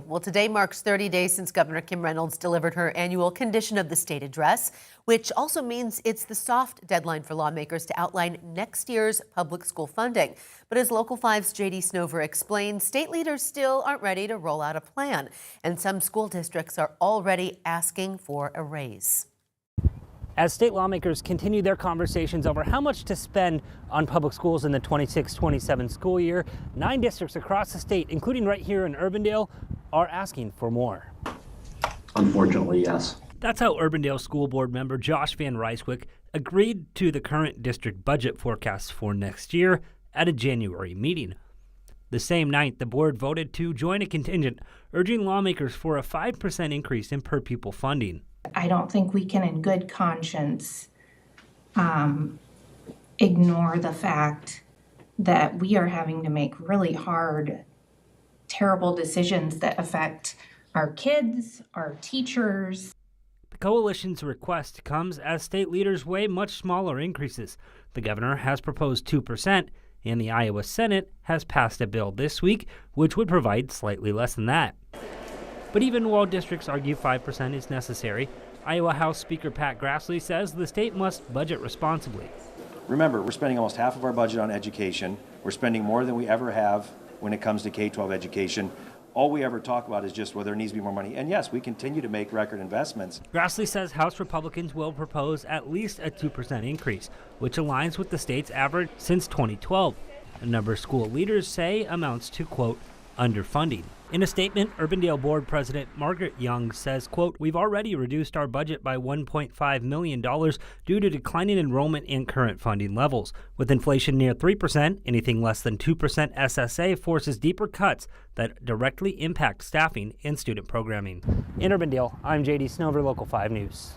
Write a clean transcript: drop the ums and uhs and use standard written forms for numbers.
Well, today marks 30 days since Governor Kim Reynolds delivered her annual Condition of the State address, which also means it's the soft deadline for lawmakers to outline next year's public school funding. But as Local 5's J.D. Snover explained, state leaders still aren't ready to roll out a plan, and some school districts are already asking for a raise. As state lawmakers continue their conversations over how much to spend on public schools in the 26-27 school year, 9 districts across the state, including right here in Urbandale, are asking for more. Unfortunately, yes. That's how Urbandale School Board member Josh Van Ryswick agreed to the current district budget forecast for next year at a January meeting. The same night, the board voted to join a contingent urging lawmakers for a 5% increase in per pupil funding. I don't think we can in good conscience ignore the fact that we are having to make really hard, terrible decisions that affect our kids, our teachers. The coalition's request comes as state leaders weigh much smaller increases. The governor has proposed 2%, and the Iowa Senate has passed a bill this week which would provide slightly less than that. But even while districts argue 5% is necessary, Iowa House Speaker Pat Grassley says the state must budget responsibly. Remember, we're spending almost half of our budget on education. We're spending more than we ever have when it comes to K-12 education. All we ever talk about is just whether there needs to be more money. And yes, we continue to make record investments. Grassley says House Republicans will propose at least a 2% increase, which aligns with the state's average since 2012. A number of school leaders say amounts to, quote, underfunding. In a statement, Urbandale Board President Margaret Young says, quote, we've already reduced our budget by $1.5 million due to declining enrollment and current funding levels. With inflation near 3%, anything less than 2% SSA forces deeper cuts that directly impact staffing and student programming. In Urbandale, I'm J.D. Snover, Local 5 News.